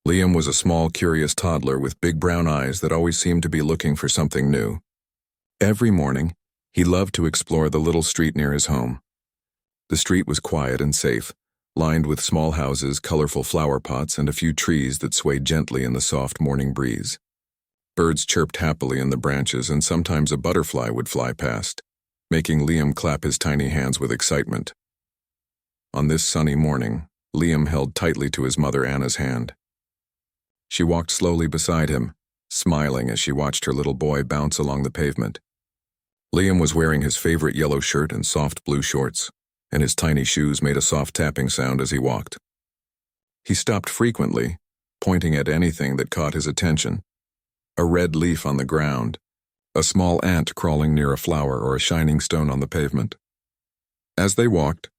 Liam was a small, curious toddler with big brown eyes that always seemed to be looking for something new. Every morning, he loved to explore the little street near his home. The street was quiet and safe, lined with small houses, colorful flower pots, and a few trees that swayed gently in the soft morning breeze. Birds chirped happily in the branches, and sometimes a butterfly would fly past, making Liam clap his tiny hands with excitement. On this sunny morning, Liam held tightly to his mother Anna's hand. She walked slowly beside him, smiling as she watched her little boy bounce along the pavement. Liam was wearing his favorite yellow shirt and soft blue shorts, and his tiny shoes made a soft tapping sound as he walked. He stopped frequently, pointing at anything that caught his attention. A red leaf on the ground, a small ant crawling near a flower, or a shining stone on the pavement. As they walked,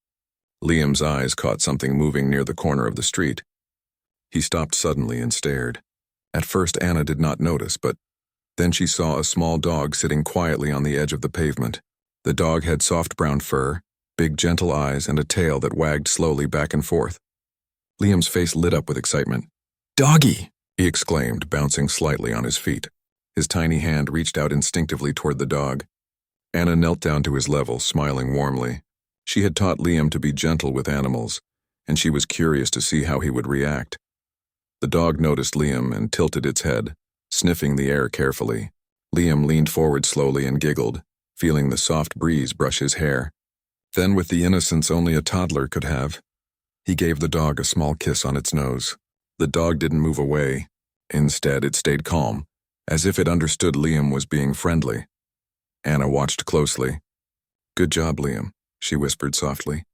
Liam's eyes caught something moving near the corner of the street. He stopped suddenly and stared. At first Anna did not notice, but then she saw a small dog sitting quietly on the edge of the pavement. The dog had soft brown fur, big gentle eyes, and a tail that wagged slowly back and forth. Liam's face lit up with excitement. "Doggy!" he exclaimed, bouncing slightly on his feet. His tiny hand reached out instinctively toward the dog. Anna knelt down to his level, smiling warmly. She had taught Liam to be gentle with animals, and she was curious to see how he would react. The dog noticed Liam and tilted its head, sniffing the air carefully. Liam leaned forward slowly and giggled, feeling the soft breeze brush his hair. Then, with the innocence only a toddler could have, he gave the dog a small kiss on its nose. The dog didn't move away. Instead, it stayed calm, as if it understood Liam was being friendly. Anna watched closely. "Good job, Liam," she whispered softly.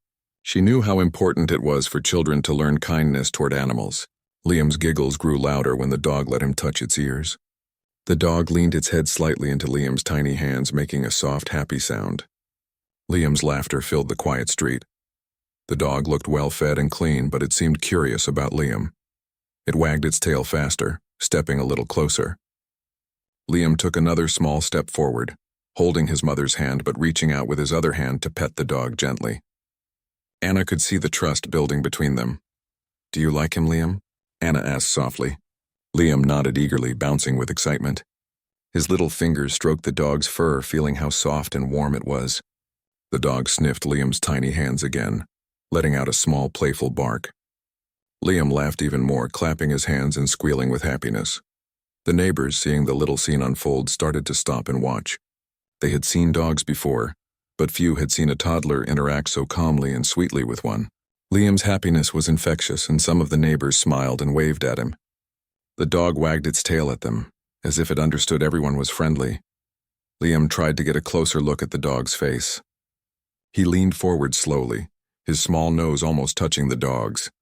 She knew how important it was for children to learn kindness toward animals. Liam's giggles grew louder when the dog let him touch its ears. The dog leaned its head slightly into Liam's tiny hands, making a soft, happy sound. Liam's laughter filled the quiet street. The dog looked well-fed and clean, but it seemed curious about Liam. It wagged its tail faster, stepping a little closer. Liam took another small step forward, holding his mother's hand but reaching out with his other hand to pet the dog gently. Anna could see the trust building between them. "Do you like him, Liam?" Anna asked softly. Liam nodded eagerly, bouncing with excitement. His little fingers stroked the dog's fur, feeling how soft and warm it was. The dog sniffed Liam's tiny hands again, letting out a small, playful bark. Liam laughed even more, clapping his hands and squealing with happiness. The neighbors, seeing the little scene unfold, started to stop and watch. They had seen dogs before, but few had seen a toddler interact so calmly and sweetly with one. Liam's happiness was infectious, and some of the neighbors smiled and waved at him. The dog wagged its tail at them, as if it understood everyone was friendly. Liam tried to get a closer look at the dog's face. He leaned forward slowly, his small nose almost touching the dog's.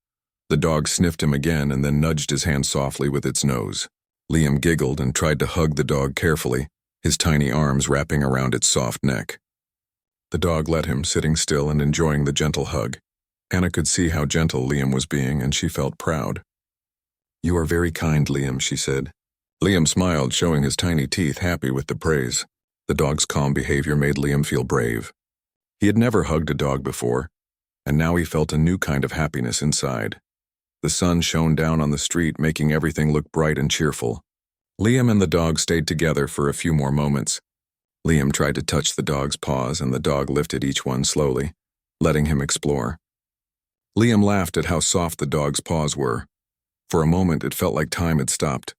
The dog sniffed him again and then nudged his hand softly with its nose. Liam giggled and tried to hug the dog carefully, his tiny arms wrapping around its soft neck. The dog let him, sitting still and enjoying the gentle hug. Anna could see how gentle Liam was being, and she felt proud. "You are very kind, Liam," she said. Liam smiled, showing his tiny teeth, happy with the praise. The dog's calm behavior made Liam feel brave. He had never hugged a dog before, and now he felt a new kind of happiness inside. The sun shone down on the street, making everything look bright and cheerful. Liam and the dog stayed together for a few more moments. Liam tried to touch the dog's paws, and the dog lifted each one slowly, letting him explore. Liam laughed at how soft the dog's paws were. For a moment, it felt like time had stopped.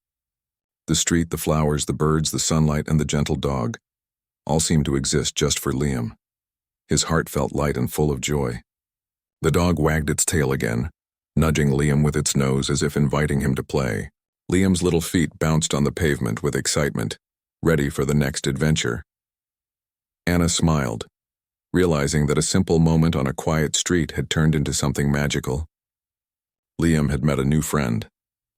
The street, the flowers, the birds, the sunlight, and the gentle dog all seemed to exist just for Liam. His heart felt light and full of joy. The dog wagged its tail again, nudging Liam with its nose as if inviting him to play. Liam's little feet bounced on the pavement with excitement, ready for the next adventure. Anna smiled, realizing that a simple moment on a quiet street had turned into something magical. Liam had met a new friend,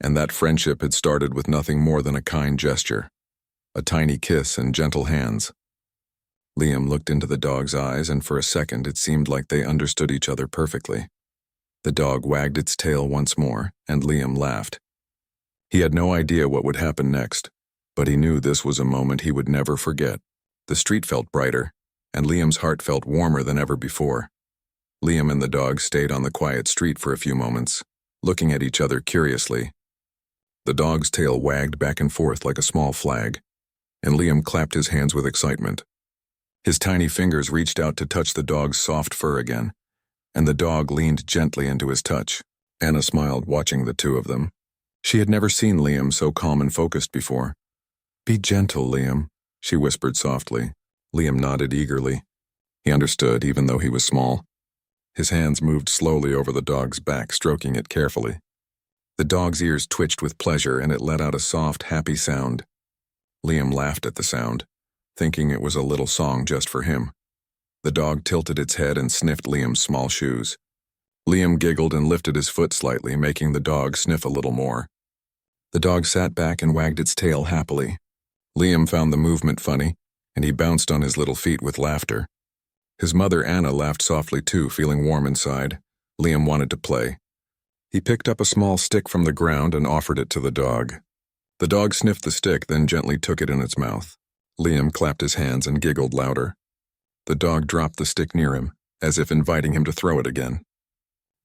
and that friendship had started with nothing more than a kind gesture, a tiny kiss and gentle hands. Liam looked into the dog's eyes, and for a second it seemed like they understood each other perfectly. The dog wagged its tail once more, and Liam laughed. He had no idea what would happen next, but he knew this was a moment he would never forget. The street felt brighter, and Liam's heart felt warmer than ever before. Liam and the dog stayed on the quiet street for a few moments, looking at each other curiously. The dog's tail wagged back and forth like a small flag, and Liam clapped his hands with excitement. His tiny fingers reached out to touch the dog's soft fur again, and the dog leaned gently into his touch. Anna smiled, watching the two of them. She had never seen Liam so calm and focused before. "Be gentle, Liam," she whispered softly. Liam nodded eagerly. He understood, even though he was small. His hands moved slowly over the dog's back, stroking it carefully. The dog's ears twitched with pleasure, and it let out a soft, happy sound. Liam laughed at the sound, thinking it was a little song just for him. The dog tilted its head and sniffed Liam's small shoes. Liam giggled and lifted his foot slightly, making the dog sniff a little more. The dog sat back and wagged its tail happily. Liam found the movement funny, and he bounced on his little feet with laughter. His mother, Anna, laughed softly too, feeling warm inside. Liam wanted to play. He picked up a small stick from the ground and offered it to the dog. The dog sniffed the stick, then gently took it in its mouth. Liam clapped his hands and giggled louder. The dog dropped the stick near him, as if inviting him to throw it again.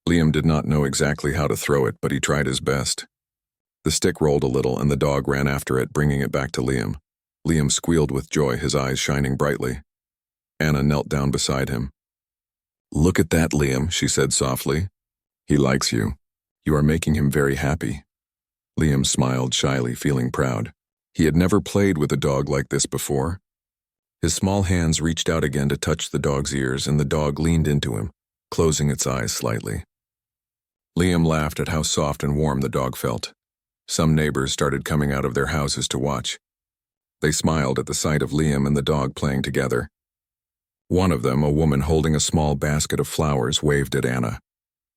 Liam did not know exactly how to throw it, but he tried his best. The stick rolled a little, and the dog ran after it, bringing it back to Liam. Liam squealed with joy, his eyes shining brightly. Anna knelt down beside him. "Look at that, Liam," she said softly. "He likes you. You are making him very happy." Liam smiled shyly, feeling proud. He had never played with a dog like this before. His small hands reached out again to touch the dog's ears, and the dog leaned into him, closing its eyes slightly. Liam laughed at how soft and warm the dog felt. Some neighbors started coming out of their houses to watch. They smiled at the sight of Liam and the dog playing together. One of them, a woman holding a small basket of flowers, waved at Anna.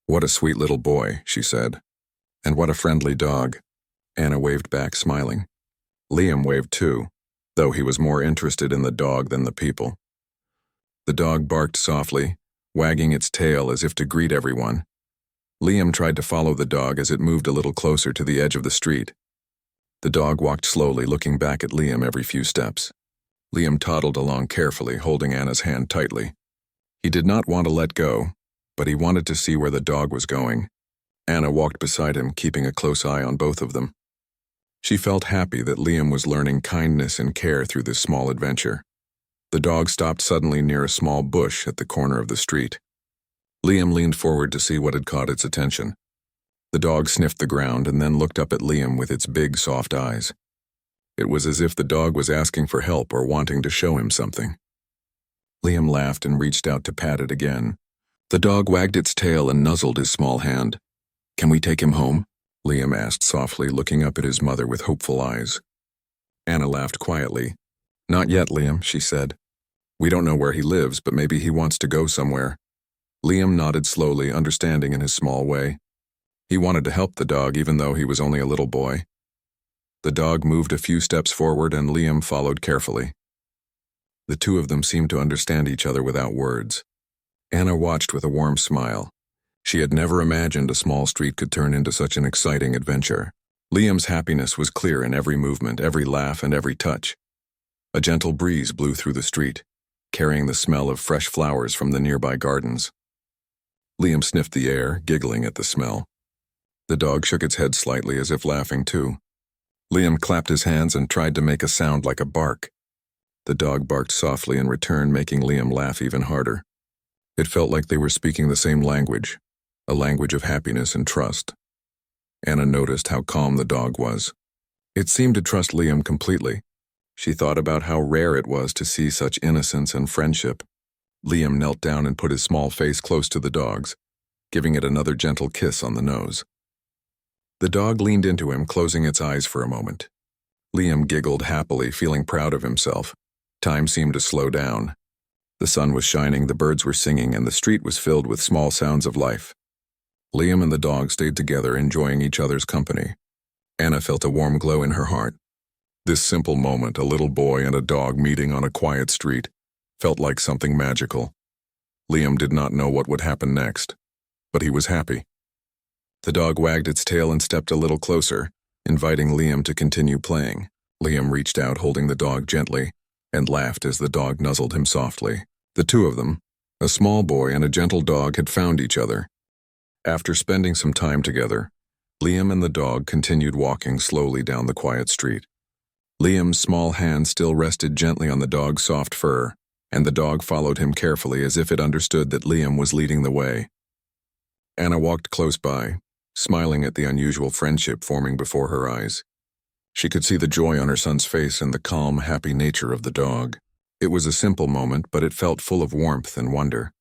"What a sweet little boy," she said. "And what a friendly dog." Anna waved back, smiling. Liam waved too, though he was more interested in the dog than the people. The dog barked softly, wagging its tail as if to greet everyone. Liam tried to follow the dog as it moved a little closer to the edge of the street. The dog walked slowly, looking back at Liam every few steps. Liam toddled along carefully, holding Anna's hand tightly. He did not want to let go, but he wanted to see where the dog was going. Anna walked beside him, keeping a close eye on both of them. She felt happy that Liam was learning kindness and care through this small adventure. The dog stopped suddenly near a small bush at the corner of the street. Liam leaned forward to see what had caught its attention. The dog sniffed the ground and then looked up at Liam with its big, soft eyes. It was as if the dog was asking for help or wanting to show him something. Liam laughed and reached out to pat it again. The dog wagged its tail and nuzzled his small hand. "Can we take him home?" Liam asked softly, looking up at his mother with hopeful eyes. Anna laughed quietly. "Not yet, Liam," she said. "We don't know where he lives, but maybe he wants to go somewhere." Liam nodded slowly, understanding in his small way. He wanted to help the dog even though he was only a little boy. The dog moved a few steps forward and Liam followed carefully. The two of them seemed to understand each other without words. Anna watched with a warm smile. She had never imagined a small street could turn into such an exciting adventure. Liam's happiness was clear in every movement, every laugh, and every touch. A gentle breeze blew through the street, carrying the smell of fresh flowers from the nearby gardens. Liam sniffed the air, giggling at the smell. The dog shook its head slightly as if laughing too. Liam clapped his hands and tried to make a sound like a bark. The dog barked softly in return, making Liam laugh even harder. It felt like they were speaking the same language, a language of happiness and trust. Anna noticed how calm the dog was. It seemed to trust Liam completely. She thought about how rare it was to see such innocence and friendship. Liam knelt down and put his small face close to the dog's, giving it another gentle kiss on the nose. The dog leaned into him, closing its eyes for a moment. Liam giggled happily, feeling proud of himself. Time seemed to slow down. The sun was shining, the birds were singing, and the street was filled with small sounds of life. Liam and the dog stayed together, enjoying each other's company. Anna felt a warm glow in her heart. This simple moment, a little boy and a dog meeting on a quiet street, felt like something magical. Liam did not know what would happen next, but he was happy. The dog wagged its tail and stepped a little closer, inviting Liam to continue playing. Liam reached out, holding the dog gently, and laughed as the dog nuzzled him softly. The two of them, a small boy and a gentle dog, had found each other. After spending some time together, Liam and the dog continued walking slowly down the quiet street. Liam's small hand still rested gently on the dog's soft fur, and the dog followed him carefully as if it understood that Liam was leading the way. Anna walked close by, smiling at the unusual friendship forming before her eyes. She could see the joy on her son's face and the calm, happy nature of the dog. It was a simple moment, but it felt full of warmth and wonder.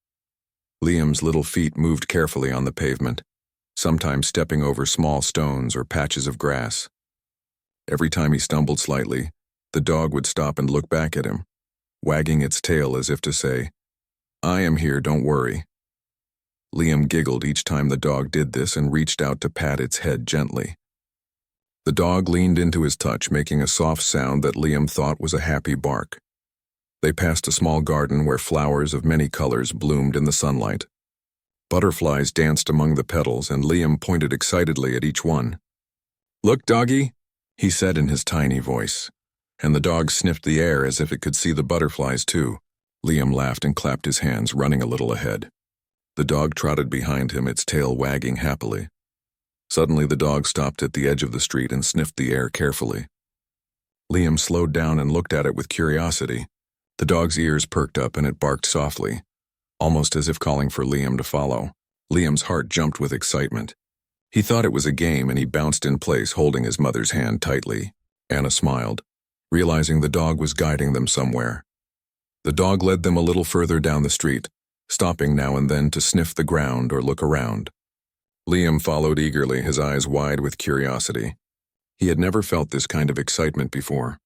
Liam's little feet moved carefully on the pavement, sometimes stepping over small stones or patches of grass. Every time he stumbled slightly, the dog would stop and look back at him, wagging its tail as if to say, "I am here, don't worry." Liam giggled each time the dog did this and reached out to pat its head gently. The dog leaned into his touch, making a soft sound that Liam thought was a happy bark. They passed a small garden where flowers of many colors bloomed in the sunlight. Butterflies danced among the petals, and Liam pointed excitedly at each one. "Look, doggy," he said in his tiny voice, and the dog sniffed the air as if it could see the butterflies too. Liam laughed and clapped his hands, running a little ahead. The dog trotted behind him, its tail wagging happily. Suddenly the dog stopped at the edge of the street and sniffed the air carefully. Liam slowed down and looked at it with curiosity. The dog's ears perked up and it barked softly, almost as if calling for Liam to follow. Liam's heart jumped with excitement. He thought it was a game and he bounced in place, holding his mother's hand tightly. Anna smiled, realizing the dog was guiding them somewhere. The dog led them a little further down the street, stopping now and then to sniff the ground or look around. Liam followed eagerly, his eyes wide with curiosity. He had never felt this kind of excitement before.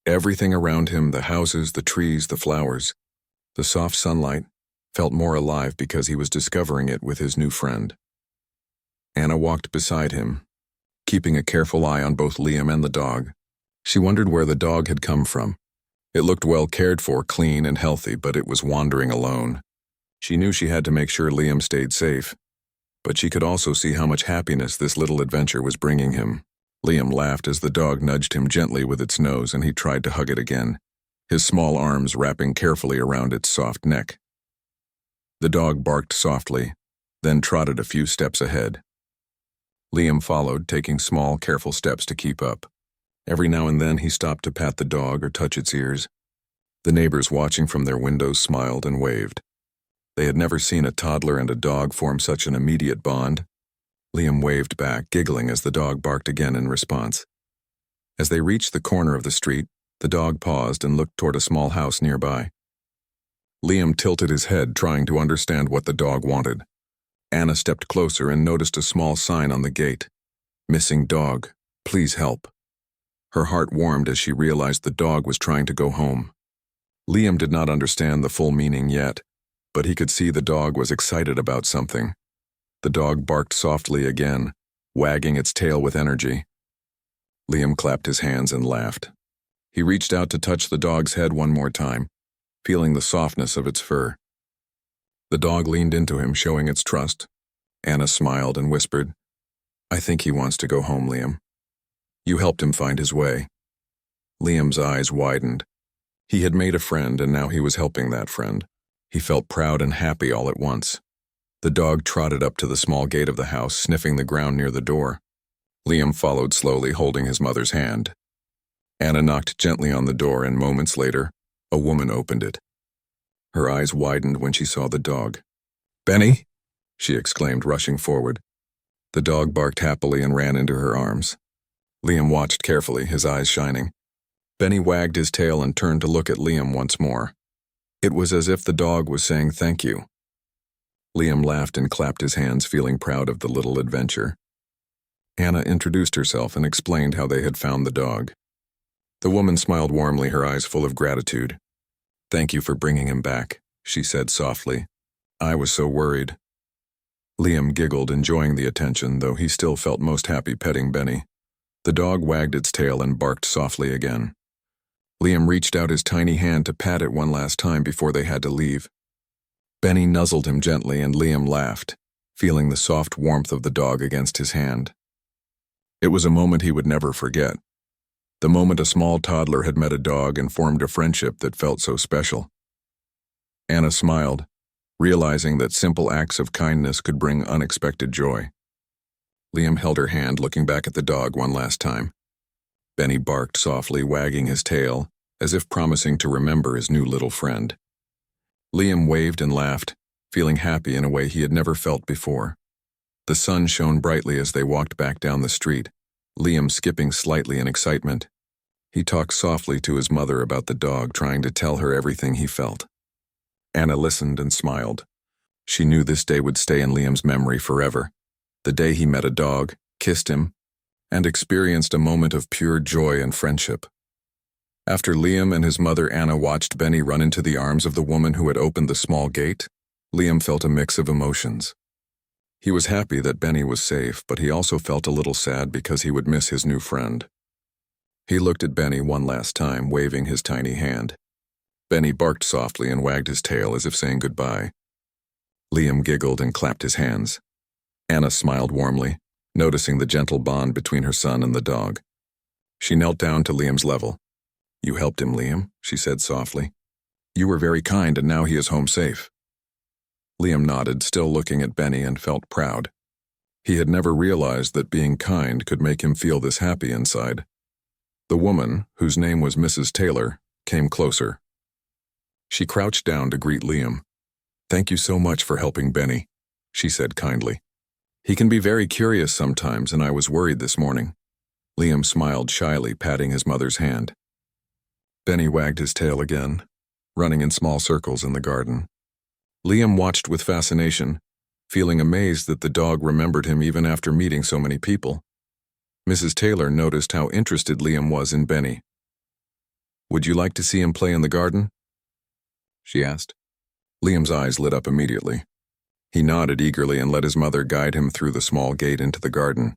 Everything around him, the houses, the trees, the flowers, the soft sunlight, felt more alive because he was discovering it with his new friend. Anna walked beside him, keeping a careful eye on both Liam and the dog. She wondered where the dog had come from. It looked well cared for, clean and healthy, but it was wandering alone. She knew she had to make sure Liam stayed safe, but she could also see how much happiness this little adventure was bringing him. Liam laughed as the dog nudged him gently with its nose, and he tried to hug it again, his small arms wrapping carefully around its soft neck. The dog barked softly, then trotted a few steps ahead. Liam followed, taking small, careful steps to keep up. Every now and then he stopped to pat the dog or touch its ears. The neighbors watching from their windows smiled and waved. They had never seen a toddler and a dog form such an immediate bond. Liam waved back, giggling as the dog barked again in response. As they reached the corner of the street, the dog paused and looked toward a small house nearby. Liam tilted his head, trying to understand what the dog wanted. Anna stepped closer and noticed a small sign on the gate. "Missing dog. Please help." Her heart warmed as she realized the dog was trying to go home. Liam did not understand the full meaning yet, but he could see the dog was excited about something. The dog barked softly again, wagging its tail with energy. Liam clapped his hands and laughed. He reached out to touch the dog's head one more time, feeling the softness of its fur. The dog leaned into him, showing its trust. Anna smiled and whispered, "I think he wants to go home, Liam. You helped him find his way." Liam's eyes widened. He had made a friend, and now he was helping that friend. He felt proud and happy all at once. The dog trotted up to the small gate of the house, sniffing the ground near the door. Liam followed slowly, holding his mother's hand. Anna knocked gently on the door, and moments later, a woman opened it. Her eyes widened when she saw the dog. "Benny!" she exclaimed, rushing forward. The dog barked happily and ran into her arms. Liam watched carefully, his eyes shining. Benny wagged his tail and turned to look at Liam once more. It was as if the dog was saying thank you. Liam laughed and clapped his hands, feeling proud of the little adventure. Anna introduced herself and explained how they had found the dog. The woman smiled warmly, her eyes full of gratitude. "Thank you for bringing him back," she said softly. "I was so worried." Liam giggled, enjoying the attention, though he still felt most happy petting Benny. The dog wagged its tail and barked softly again. Liam reached out his tiny hand to pat it one last time before they had to leave. Benny nuzzled him gently, and Liam laughed, feeling the soft warmth of the dog against his hand. It was a moment he would never forget. The moment a small toddler had met a dog and formed a friendship that felt so special. Anna smiled, realizing that simple acts of kindness could bring unexpected joy. Liam held her hand, looking back at the dog one last time. Benny barked softly, wagging his tail, as if promising to remember his new little friend. Liam waved and laughed, feeling happy in a way he had never felt before. The sun shone brightly as they walked back down the street, Liam skipping slightly in excitement. He talked softly to his mother about the dog, trying to tell her everything he felt. Anna listened and smiled. She knew this day would stay in Liam's memory forever. The day he met a dog, kissed him, and experienced a moment of pure joy and friendship. After Liam and his mother Anna watched Benny run into the arms of the woman who had opened the small gate, Liam felt a mix of emotions. He was happy that Benny was safe, but he also felt a little sad because he would miss his new friend. He looked at Benny one last time, waving his tiny hand. Benny barked softly and wagged his tail as if saying goodbye. Liam giggled and clapped his hands. Anna smiled warmly, noticing the gentle bond between her son and the dog. She knelt down to Liam's level. "You helped him, Liam," she said softly. "You were very kind, and now he is home safe." Liam nodded, still looking at Benny, and felt proud. He had never realized that being kind could make him feel this happy inside. The woman, whose name was Mrs. Taylor, came closer. She crouched down to greet Liam. "Thank you so much for helping Benny," she said kindly. "He can be very curious sometimes, and I was worried this morning." Liam smiled shyly, patting his mother's hand. Benny wagged his tail again, running in small circles in the garden. Liam watched with fascination, feeling amazed that the dog remembered him even after meeting so many people. Mrs. Taylor noticed how interested Liam was in Benny. "Would you like to see him play in the garden?" she asked. Liam's eyes lit up immediately. He nodded eagerly and let his mother guide him through the small gate into the garden.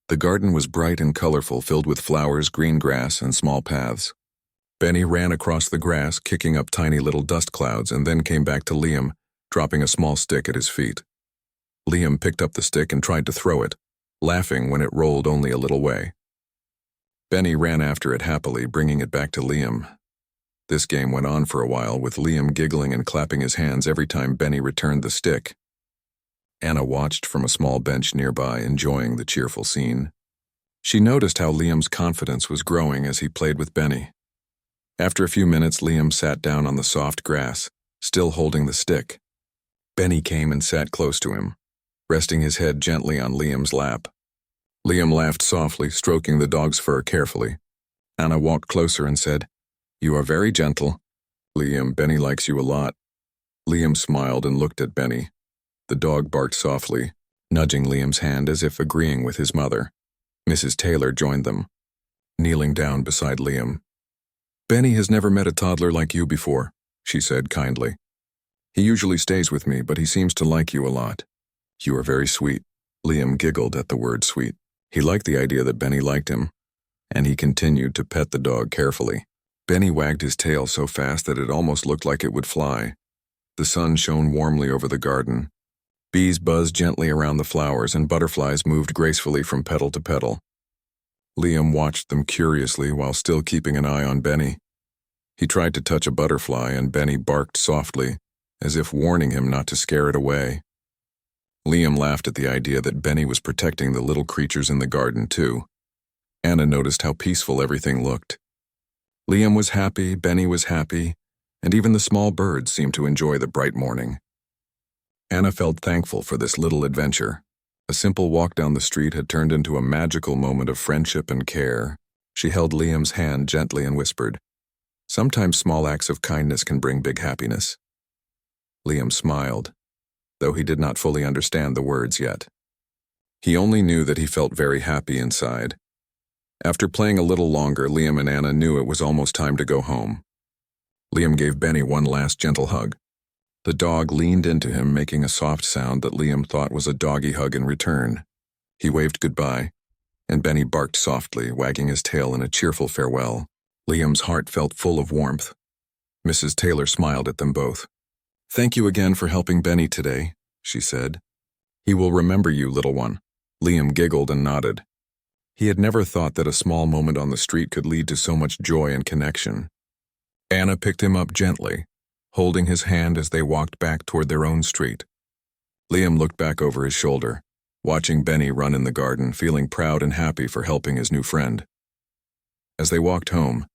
The garden was bright and colorful, filled with flowers, green grass, and small paths. Benny ran across the grass, kicking up tiny little dust clouds, and then came back to Liam, dropping a small stick at his feet. Liam picked up the stick and tried to throw it, laughing when it rolled only a little way. Benny ran after it happily, bringing it back to Liam. This game went on for a while, with Liam giggling and clapping his hands every time Benny returned the stick. Anna watched from a small bench nearby, enjoying the cheerful scene. She noticed how Liam's confidence was growing as he played with Benny. After a few minutes, Liam sat down on the soft grass, still holding the stick. Benny came and sat close to him, resting his head gently on Liam's lap. Liam laughed softly, stroking the dog's fur carefully. Anna walked closer and said, "You are very gentle. Liam, Benny likes you a lot." Liam smiled and looked at Benny. The dog barked softly, nudging Liam's hand as if agreeing with his mother. Mrs. Taylor joined them, kneeling down beside Liam. "Benny has never met a toddler like you before," she said kindly. "He usually stays with me, but he seems to like you a lot." "You are very sweet." Liam giggled at the word sweet. He liked the idea that Benny liked him, and he continued to pet the dog carefully. Benny wagged his tail so fast that it almost looked like it would fly. The sun shone warmly over the garden. Bees buzzed gently around the flowers, and butterflies moved gracefully from petal to petal. Liam watched them curiously while still keeping an eye on Benny. He tried to touch a butterfly, and Benny barked softly, as if warning him not to scare it away. Liam laughed at the idea that Benny was protecting the little creatures in the garden too. Anna noticed how peaceful everything looked. Liam was happy, Benny was happy, and even the small birds seemed to enjoy the bright morning. Anna felt thankful for this little adventure. A simple walk down the street had turned into a magical moment of friendship and care. She held Liam's hand gently and whispered, "Sometimes small acts of kindness can bring big happiness." Liam smiled, though he did not fully understand the words yet. He only knew that he felt very happy inside. After playing a little longer, Liam and Anna knew it was almost time to go home. Liam gave Benny one last gentle hug. The dog leaned into him, making a soft sound that Liam thought was a doggy hug in return. He waved goodbye, and Benny barked softly, wagging his tail in a cheerful farewell. Liam's heart felt full of warmth. Mrs. Taylor smiled at them both. "Thank you again for helping Benny today," she said. "He will remember you, little one." Liam giggled and nodded. He had never thought that a small moment on the street could lead to so much joy and connection. Anna picked him up gently, holding his hand as they walked back toward their own street. Liam looked back over his shoulder. watching Benny run in the garden, feeling proud and happy for helping his new friend. As they walked home,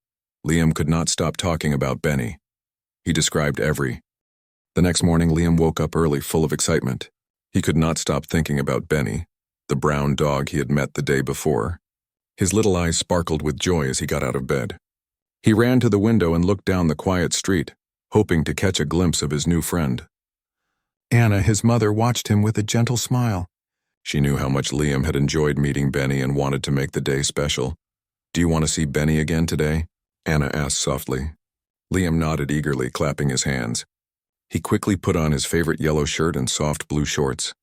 Liam could not stop talking about Benny. He described every. The next morning, Liam woke up early, full of excitement. He could not stop thinking about Benny, the brown dog he had met the day before. His little eyes sparkled with joy as he got out of bed. He ran to the window and looked down the quiet street, hoping to catch a glimpse of his new friend. Anna, his mother, watched him with a gentle smile. She knew how much Liam had enjoyed meeting Benny and wanted to make the day special. "Do you want to see Benny again today?" Anna asked softly. Liam nodded eagerly, clapping his hands. He quickly put on his favorite yellow shirt and soft blue shorts.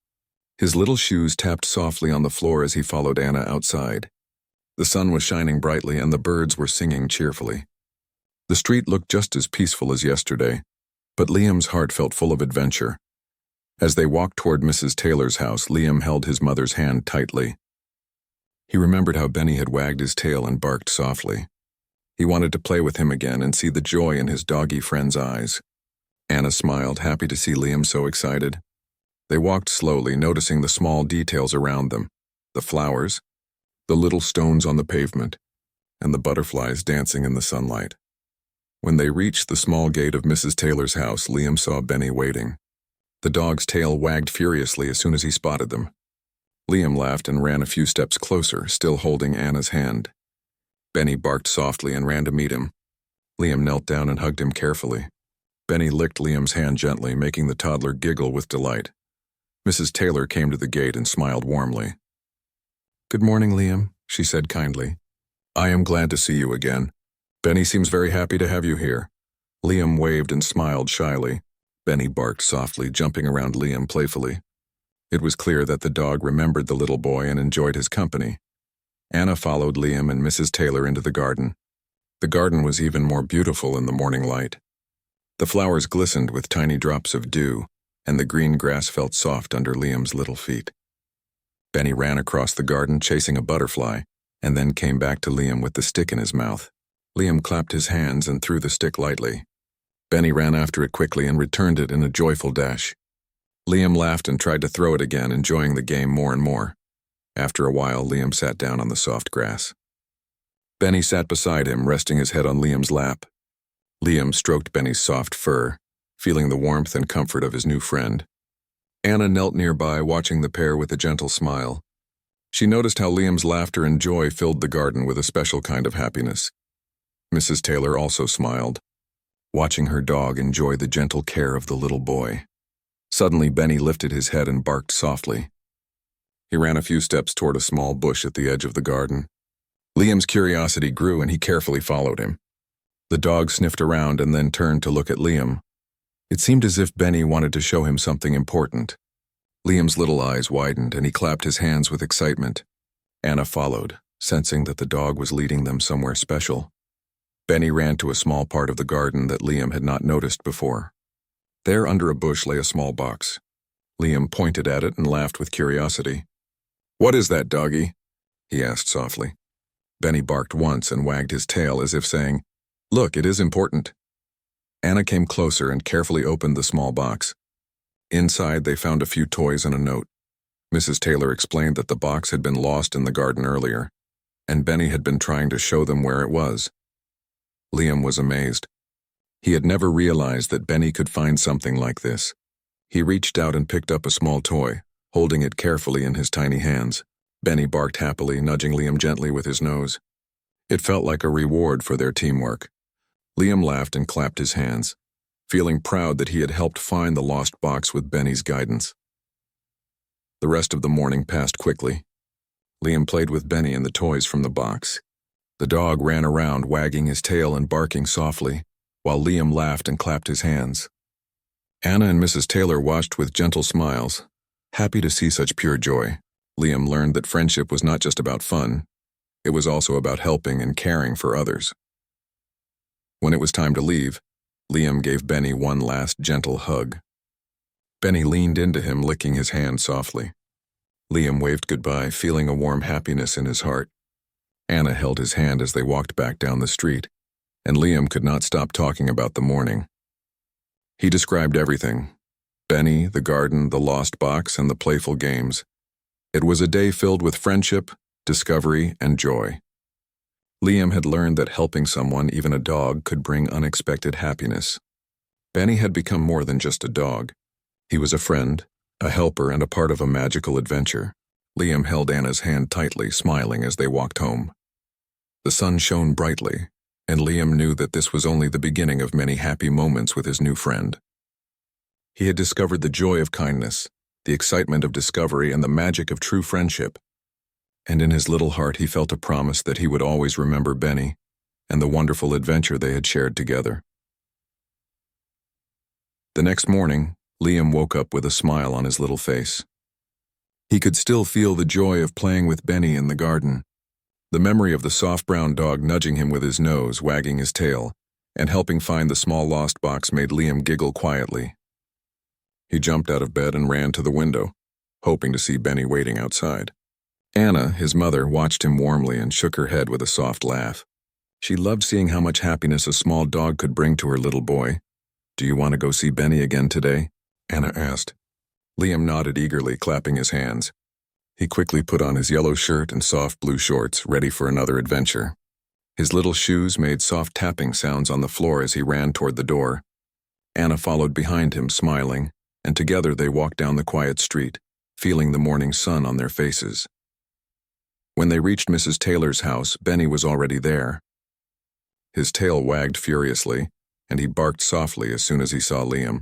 His little shoes tapped softly on the floor as he followed Anna outside. The sun was shining brightly and the birds were singing cheerfully. The street looked just as peaceful as yesterday, but Liam's heart felt full of adventure. As they walked toward Mrs. Taylor's house, Liam held his mother's hand tightly. He remembered how Benny had wagged his tail and barked softly. He wanted to play with him again and see the joy in his doggy friend's eyes. Anna smiled, happy to see Liam so excited. They walked slowly, noticing the small details around them, the flowers, the little stones on the pavement, and the butterflies dancing in the sunlight. When they reached the small gate of Mrs. Taylor's house, Liam saw Benny waiting. The dog's tail wagged furiously as soon as he spotted them. Liam laughed and ran a few steps closer, still holding Anna's hand. Benny barked softly and ran to meet him. Liam knelt down and hugged him carefully. Benny licked Liam's hand gently, making the toddler giggle with delight. Mrs. Taylor came to the gate and smiled warmly. "Good morning, Liam," she said kindly. "I am glad to see you again. Benny seems very happy to have you here." Liam waved and smiled shyly. Benny barked softly, jumping around Liam playfully. It was clear that the dog remembered the little boy and enjoyed his company. Anna followed Liam and Mrs. Taylor into the garden. The garden was even more beautiful in the morning light. The flowers glistened with tiny drops of dew, and the green grass felt soft under Liam's little feet. Benny ran across the garden chasing a butterfly, and then came back to Liam with the stick in his mouth. Liam clapped his hands and threw the stick lightly. Benny ran after it quickly and returned it in a joyful dash. Liam laughed and tried to throw it again, enjoying the game more and more. After a while, Liam sat down on the soft grass. Benny sat beside him, resting his head on Liam's lap. Liam stroked Benny's soft fur, feeling the warmth and comfort of his new friend. Anna knelt nearby, watching the pair with a gentle smile. She noticed how Liam's laughter and joy filled the garden with a special kind of happiness. Mrs. Taylor also smiled, watching her dog enjoy the gentle care of the little boy. Suddenly, Benny lifted his head and barked softly. He ran a few steps toward a small bush at the edge of the garden. Liam's curiosity grew and he carefully followed him. The dog sniffed around and then turned to look at Liam. It seemed as if Benny wanted to show him something important. Liam's little eyes widened and he clapped his hands with excitement. Anna followed, sensing that the dog was leading them somewhere special. Benny ran to a small part of the garden that Liam had not noticed before. There under a bush lay a small box. Liam pointed at it and laughed with curiosity. "What is that, doggy?" he asked softly. Benny barked once and wagged his tail as if saying, "Look, it is important." Anna came closer and carefully opened the small box. Inside, they found a few toys and a note. Mrs. Taylor explained that the box had been lost in the garden earlier, and Benny had been trying to show them where it was. Liam was amazed. He had never realized that Benny could find something like this. He reached out and picked up a small toy, holding it carefully in his tiny hands. Benny barked happily, nudging Liam gently with his nose. It felt like a reward for their teamwork. Liam laughed and clapped his hands, feeling proud that he had helped find the lost box with Benny's guidance. The rest of the morning passed quickly. Liam played with Benny and the toys from the box. The dog ran around, wagging his tail and barking softly, while Liam laughed and clapped his hands. Anna and Mrs. Taylor watched with gentle smiles, happy to see such pure joy. Liam learned that friendship was not just about fun. It was also about helping and caring for others. When it was time to leave, Liam gave Benny one last gentle hug. Benny leaned into him, licking his hand softly. Liam waved goodbye, feeling a warm happiness in his heart. Anna held his hand as they walked back down the street, and Liam could not stop talking about the morning. He described everything: Benny, the garden, the lost box, and the playful games. It was a day filled with friendship, discovery, and joy. Liam had learned that helping someone, even a dog, could bring unexpected happiness. Benny had become more than just a dog. He was a friend, a helper, and a part of a magical adventure. Liam held Anna's hand tightly, smiling as they walked home. The sun shone brightly, and Liam knew that this was only the beginning of many happy moments with his new friend. He had discovered the joy of kindness, the excitement of discovery, and the magic of true friendship. And in his little heart he felt a promise that he would always remember Benny and the wonderful adventure they had shared together. The next morning, Liam woke up with a smile on his little face. He could still feel the joy of playing with Benny in the garden. The memory of the soft brown dog nudging him with his nose, wagging his tail, and helping find the small lost box made Liam giggle quietly. He jumped out of bed and ran to the window, hoping to see Benny waiting outside. Anna, his mother, watched him warmly and shook her head with a soft laugh. She loved seeing how much happiness a small dog could bring to her little boy. "Do you want to go see Benny again today?" Anna asked. Liam nodded eagerly, clapping his hands. He quickly put on his yellow shirt and soft blue shorts, ready for another adventure. His little shoes made soft tapping sounds on the floor as he ran toward the door. Anna followed behind him, smiling, and together they walked down the quiet street, feeling the morning sun on their faces. When they reached Mrs. Taylor's house, Benny was already there. His tail wagged furiously, and he barked softly as soon as he saw Liam.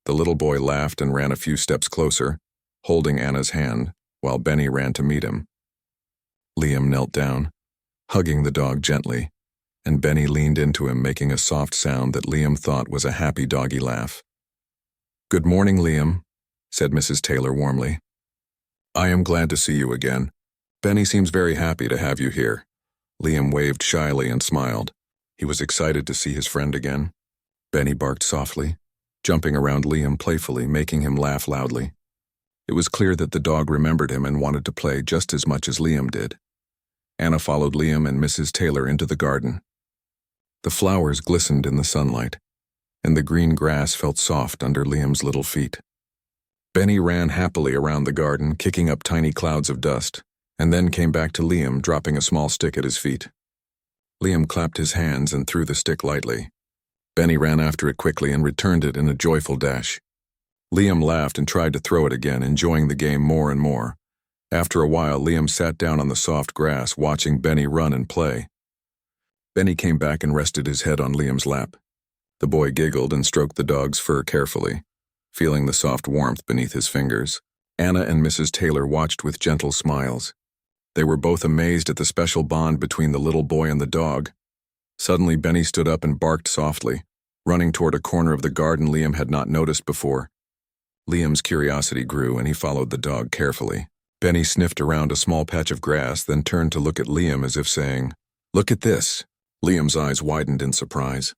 The little boy laughed and ran a few steps closer, holding Anna's hand, while Benny ran to meet him. Liam knelt down, hugging the dog gently, and Benny leaned into him, making a soft sound that Liam thought was a happy doggy laugh. "Good morning, Liam," said Mrs. Taylor warmly. "I am glad to see you again. Benny seems very happy to have you here." Liam waved shyly and smiled. He was excited to see his friend again. Benny barked softly, jumping around Liam playfully, making him laugh loudly. It was clear that the dog remembered him and wanted to play just as much as Liam did. Anna followed Liam and Mrs. Taylor into the garden. The flowers glistened in the sunlight, and the green grass felt soft under Liam's little feet. Benny ran happily around the garden, kicking up tiny clouds of dust, and then came back to Liam, dropping a small stick at his feet. Liam clapped his hands and threw the stick lightly. Benny ran after it quickly and returned it in a joyful dash. Liam laughed and tried to throw it again, enjoying the game more and more. After a while, Liam sat down on the soft grass, watching Benny run and play. Benny came back and rested his head on Liam's lap. The boy giggled and stroked the dog's fur carefully, feeling the soft warmth beneath his fingers. Anna and Mrs. Taylor watched with gentle smiles. They were both amazed at the special bond between the little boy and the dog. Suddenly, Benny stood up and barked softly, running toward a corner of the garden Liam had not noticed before. Liam's curiosity grew, and he followed the dog carefully. Benny sniffed around a small patch of grass, then turned to look at Liam as if saying, "Look at this." Liam's eyes widened in surprise.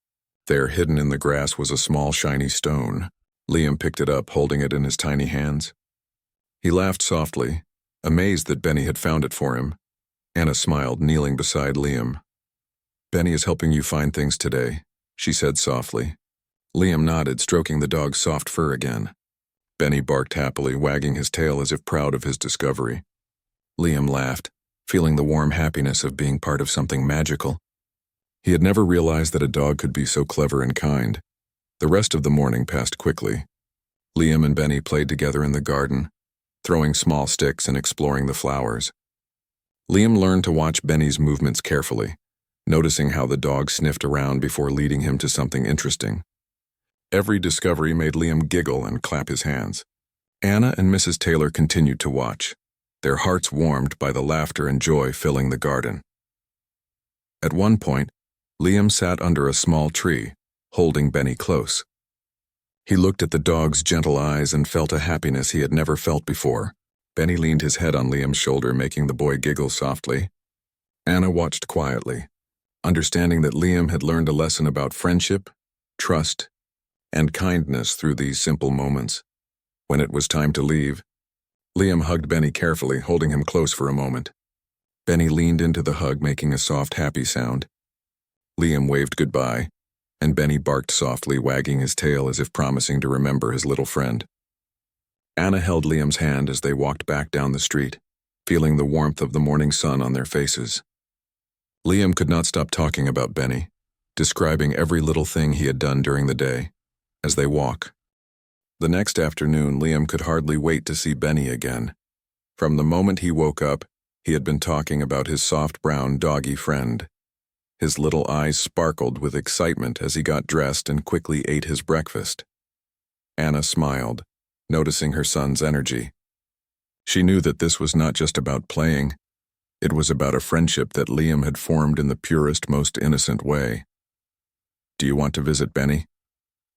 There, hidden in the grass, was a small, shiny stone. Liam picked it up, holding it in his tiny hands. He laughed softly, amazed that Benny had found it for him. Anna smiled, kneeling beside Liam. "Benny is helping you find things today," she said softly. Liam nodded, stroking the dog's soft fur again. Benny barked happily, wagging his tail as if proud of his discovery. Liam laughed, feeling the warm happiness of being part of something magical. He had never realized that a dog could be so clever and kind. The rest of the morning passed quickly. Liam and Benny played together in the garden, throwing small sticks and exploring the flowers. Liam learned to watch Benny's movements carefully, noticing how the dog sniffed around before leading him to something interesting. Every discovery made Liam giggle and clap his hands. Anna and Mrs. Taylor continued to watch, their hearts warmed by the laughter and joy filling the garden. At one point, Liam sat under a small tree, holding Benny close. He looked at the dog's gentle eyes and felt a happiness he had never felt before. Benny leaned his head on Liam's shoulder, making the boy giggle softly. Anna watched quietly, understanding that Liam had learned a lesson about friendship, trust, and kindness through these simple moments. When it was time to leave, Liam hugged Benny carefully, holding him close for a moment. Benny leaned into the hug, making a soft, happy sound. Liam waved goodbye, and Benny barked softly, wagging his tail as if promising to remember his little friend. Anna held Liam's hand as they walked back down the street, feeling the warmth of the morning sun on their faces. Liam could not stop talking about Benny, describing every little thing he had done during the day, as they walk. The next afternoon, Liam could hardly wait to see Benny again. From the moment he woke up, he had been talking about his soft brown doggy friend. His little eyes sparkled with excitement as he got dressed and quickly ate his breakfast. Anna smiled, noticing her son's energy. She knew that this was not just about playing. It was about a friendship that Liam had formed in the purest, most innocent way. "Do you want to visit Benny?"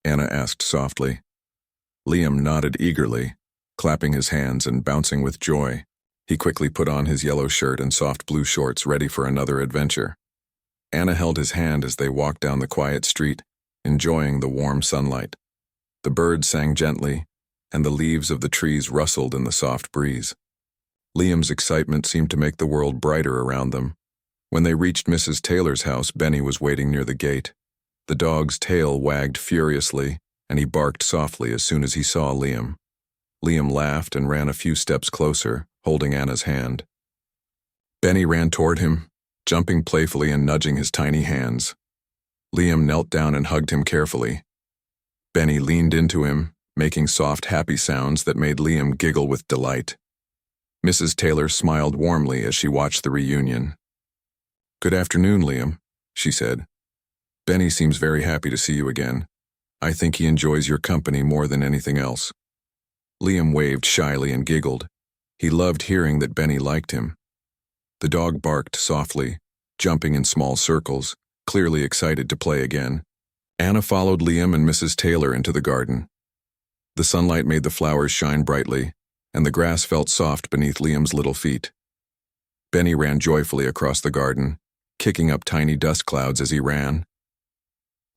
Anna asked softly. Liam nodded eagerly, clapping his hands and bouncing with joy. He quickly put on his yellow shirt and soft blue shorts, ready for another adventure. Anna held his hand as they walked down the quiet street, enjoying the warm sunlight. The birds sang gently, and the leaves of the trees rustled in the soft breeze. Liam's excitement seemed to make the world brighter around them. When they reached Mrs. Taylor's house, Benny was waiting near the gate. The dog's tail wagged furiously, and he barked softly as soon as he saw Liam. Liam laughed and ran a few steps closer, holding Anna's hand. Benny ran toward him, jumping playfully and nudging his tiny hands. Liam knelt down and hugged him carefully. Benny leaned into him, making soft, happy sounds that made Liam giggle with delight. Mrs. Taylor smiled warmly as she watched the reunion. "Good afternoon, Liam," she said. "Benny seems very happy to see you again. I think he enjoys your company more than anything else." Liam waved shyly and giggled. He loved hearing that Benny liked him. The dog barked softly, jumping in small circles, clearly excited to play again. Anna followed Liam and Mrs. Taylor into the garden. The sunlight made the flowers shine brightly, and the grass felt soft beneath Liam's little feet. Benny ran joyfully across the garden, kicking up tiny dust clouds as he ran.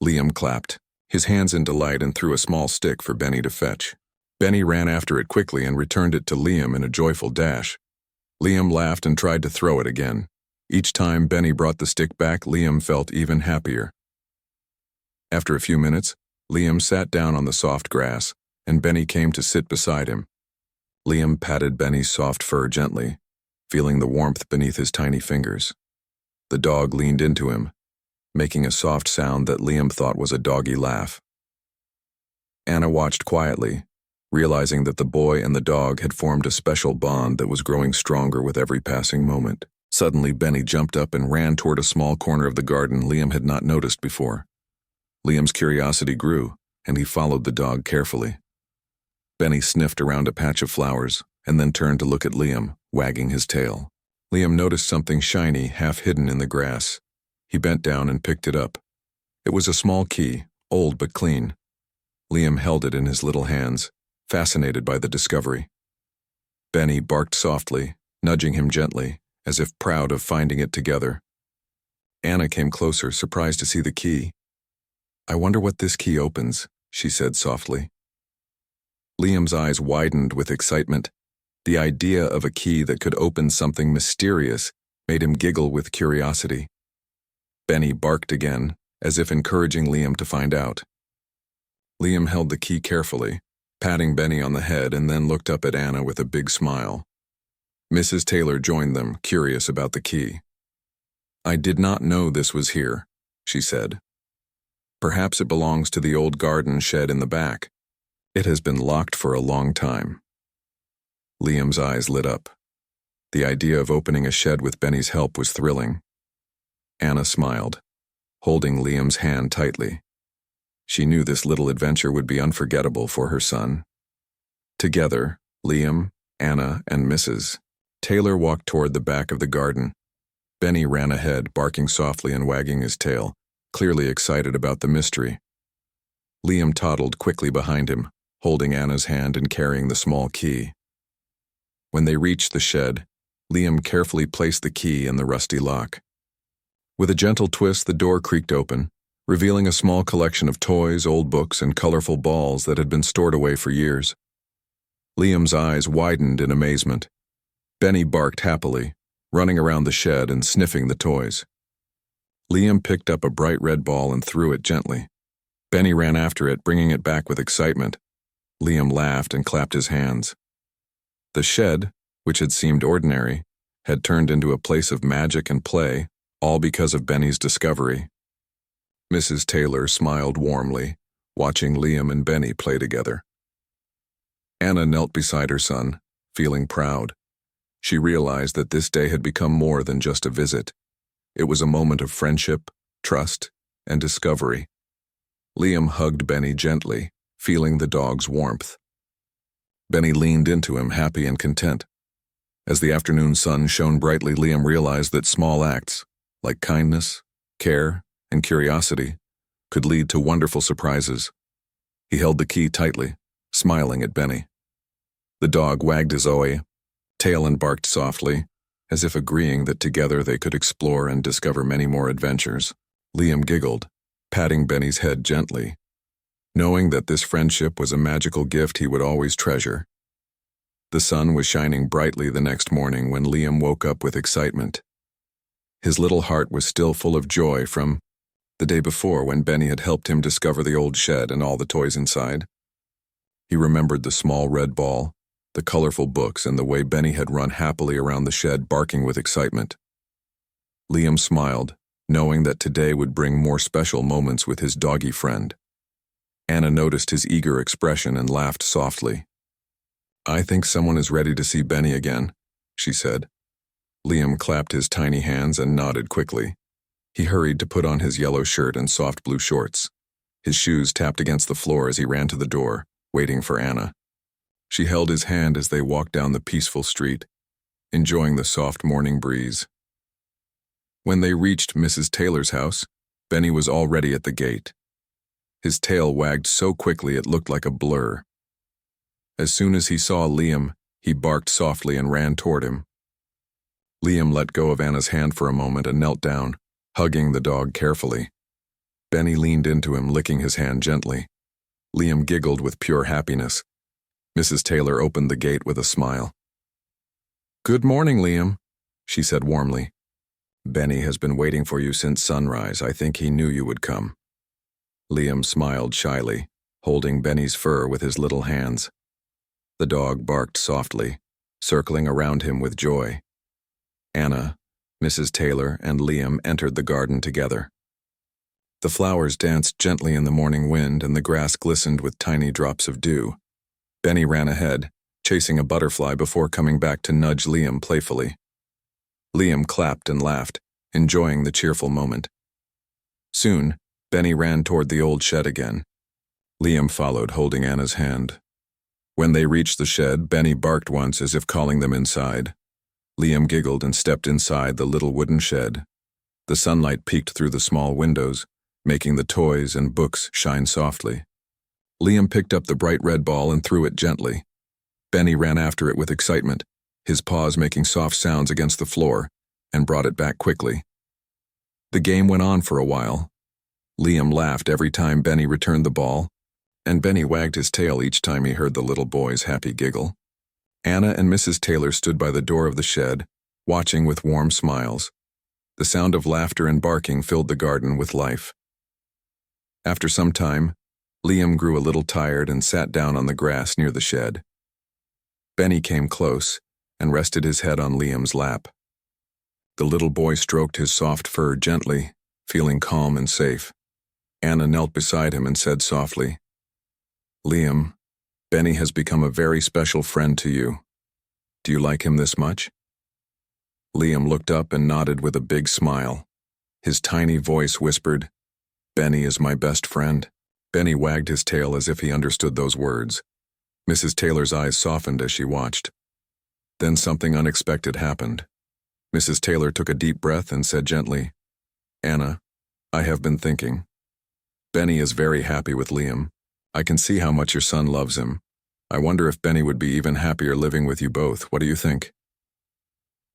Liam clapped, his hands in delight, and threw a small stick for Benny to fetch. Benny ran after it quickly and returned it to Liam in a joyful dash. Liam laughed and tried to throw it again. Each time Benny brought the stick back, Liam felt even happier. After a few minutes, Liam sat down on the soft grass, and Benny came to sit beside him. Liam patted Benny's soft fur gently, feeling the warmth beneath his tiny fingers. The dog leaned into him, making a soft sound that Liam thought was a doggy laugh. Anna watched quietly, realizing that the boy and the dog had formed a special bond that was growing stronger with every passing moment. Suddenly, Benny jumped up and ran toward a small corner of the garden Liam had not noticed before. Liam's curiosity grew, and he followed the dog carefully. Benny sniffed around a patch of flowers and then turned to look at Liam, wagging his tail. Liam noticed something shiny, half hidden in the grass. He bent down and picked it up. It was a small key, old but clean. Liam held it in his little hands, fascinated by the discovery. Benny barked softly, nudging him gently, as if proud of finding it together. Anna came closer, surprised to see the key. "I wonder what this key opens," she said softly. Liam's eyes widened with excitement. The idea of a key that could open something mysterious made him giggle with curiosity. Benny barked again, as if encouraging Liam to find out. Liam held the key carefully, patting Benny on the head, and then looked up at Anna with a big smile. Mrs. Taylor joined them, curious about the key. "I did not know this was here," she said. "Perhaps it belongs to the old garden shed in the back. It has been locked for a long time." Liam's eyes lit up. The idea of opening a shed with Benny's help was thrilling. Anna smiled, holding Liam's hand tightly. She knew this little adventure would be unforgettable for her son. Together, Liam, Anna, and Mrs. Taylor walked toward the back of the garden. Benny ran ahead, barking softly and wagging his tail, clearly excited about the mystery. Liam toddled quickly behind him, holding Anna's hand and carrying the small key. When they reached the shed, Liam carefully placed the key in the rusty lock. With a gentle twist, the door creaked open, revealing a small collection of toys, old books, and colorful balls that had been stored away for years. Liam's eyes widened in amazement. Benny barked happily, running around the shed and sniffing the toys. Liam picked up a bright red ball and threw it gently. Benny ran after it, bringing it back with excitement. Liam laughed and clapped his hands. The shed, which had seemed ordinary, had turned into a place of magic and play, all because of Benny's discovery. Mrs. Taylor smiled warmly, watching Liam and Benny play together. Anna knelt beside her son, feeling proud. She realized that this day had become more than just a visit. It was a moment of friendship, trust, and discovery. Liam hugged Benny gently, feeling the dog's warmth. Benny leaned into him, happy and content. As the afternoon sun shone brightly, Liam realized that small acts, like kindness, care, and curiosity, could lead to wonderful surprises. He held the key tightly, smiling at Benny. The dog wagged his tail and barked softly, as if agreeing that together they could explore and discover many more adventures. Liam giggled, patting Benny's head gently, knowing that this friendship was a magical gift he would always treasure. The sun was shining brightly the next morning when Liam woke up with excitement. His little heart was still full of joy from the day before when Benny had helped him discover the old shed and all the toys inside. He remembered the small red ball, the colorful books, and the way Benny had run happily around the shed barking with excitement. Liam smiled, knowing that today would bring more special moments with his doggy friend. Anna noticed his eager expression and laughed softly. "I think someone is ready to see Benny again," she said. Liam clapped his tiny hands and nodded quickly. He hurried to put on his yellow shirt and soft blue shorts. His shoes tapped against the floor as he ran to the door, waiting for Anna. She held his hand as they walked down the peaceful street, enjoying the soft morning breeze. When they reached Mrs. Taylor's house, Benny was already at the gate. His tail wagged so quickly it looked like a blur. As soon as he saw Liam, he barked softly and ran toward him. Liam let go of Anna's hand for a moment and knelt down, hugging the dog carefully. Benny leaned into him, licking his hand gently. Liam giggled with pure happiness. Mrs. Taylor opened the gate with a smile. "Good morning, Liam," she said warmly. "Benny has been waiting for you since sunrise. I think he knew you would come." Liam smiled shyly, holding Benny's fur with his little hands. The dog barked softly, circling around him with joy. Anna, Mrs. Taylor, and Liam entered the garden together. The flowers danced gently in the morning wind, and the grass glistened with tiny drops of dew. Benny ran ahead, chasing a butterfly before coming back to nudge Liam playfully. Liam clapped and laughed, enjoying the cheerful moment. Soon, Benny ran toward the old shed again. Liam followed, holding Anna's hand. When they reached the shed, Benny barked once as if calling them inside. Liam giggled and stepped inside the little wooden shed. The sunlight peeked through the small windows, making the toys and books shine softly. Liam picked up the bright red ball and threw it gently. Benny ran after it with excitement, his paws making soft sounds against the floor, and brought it back quickly. The game went on for a while. Liam laughed every time Benny returned the ball, and Benny wagged his tail each time he heard the little boy's happy giggle. Anna and Mrs. Taylor stood by the door of the shed, watching with warm smiles. The sound of laughter and barking filled the garden with life. After some time, Liam grew a little tired and sat down on the grass near the shed. Benny came close and rested his head on Liam's lap. The little boy stroked his soft fur gently, feeling calm and safe. Anna knelt beside him and said softly, "Liam, Benny has become a very special friend to you. Do you like him this much?" Liam looked up and nodded with a big smile. His tiny voice whispered, "Benny is my best friend." Benny wagged his tail as if he understood those words. Mrs. Taylor's eyes softened as she watched. Then something unexpected happened. Mrs. Taylor took a deep breath and said gently, "Anna, I have been thinking. Benny is very happy with Liam. I can see how much your son loves him. I wonder if Benny would be even happier living with you both. What do you think?"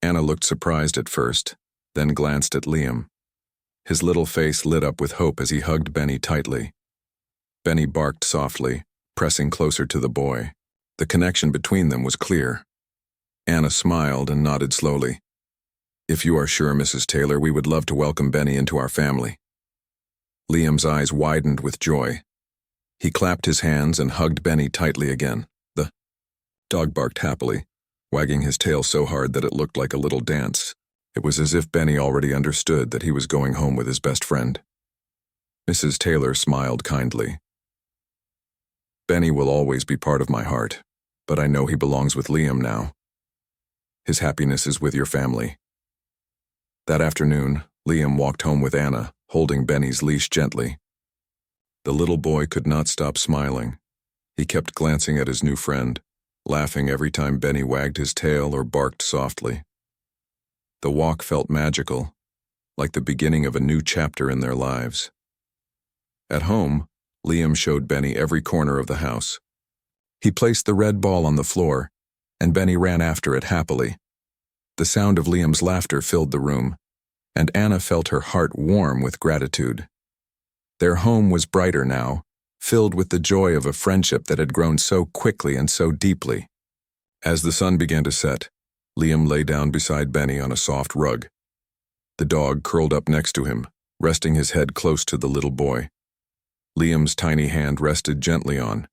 Anna looked surprised at first, then glanced at Liam. His little face lit up with hope as he hugged Benny tightly. Benny barked softly, pressing closer to the boy. The connection between them was clear. Anna smiled and nodded slowly. "If you are sure, Mrs. Taylor, we would love to welcome Benny into our family." Liam's eyes widened with joy. He clapped his hands and hugged Benny tightly again. The dog barked happily, wagging his tail so hard that it looked like a little dance. It was as if Benny already understood that he was going home with his best friend. Mrs. Taylor smiled kindly. Benny will always be part of my heart, but I know he belongs with Liam now. His happiness is with your family. That afternoon, Liam walked home with Anna, holding Benny's leash gently. The little boy could not stop smiling. He kept glancing at his new friend, laughing every time Benny wagged his tail or barked softly. The walk felt magical, like the beginning of a new chapter in their lives. At home, Liam showed Benny every corner of the house. He placed the red ball on the floor, and Benny ran after it happily. The sound of Liam's laughter filled the room, and Anna felt her heart warm with gratitude. Their home was brighter now, filled with the joy of a friendship that had grown so quickly and so deeply. As the sun began to set, Liam lay down beside Benny on a soft rug. The dog curled up next to him, resting his head close to the little boy. Liam's tiny hand rested gently on,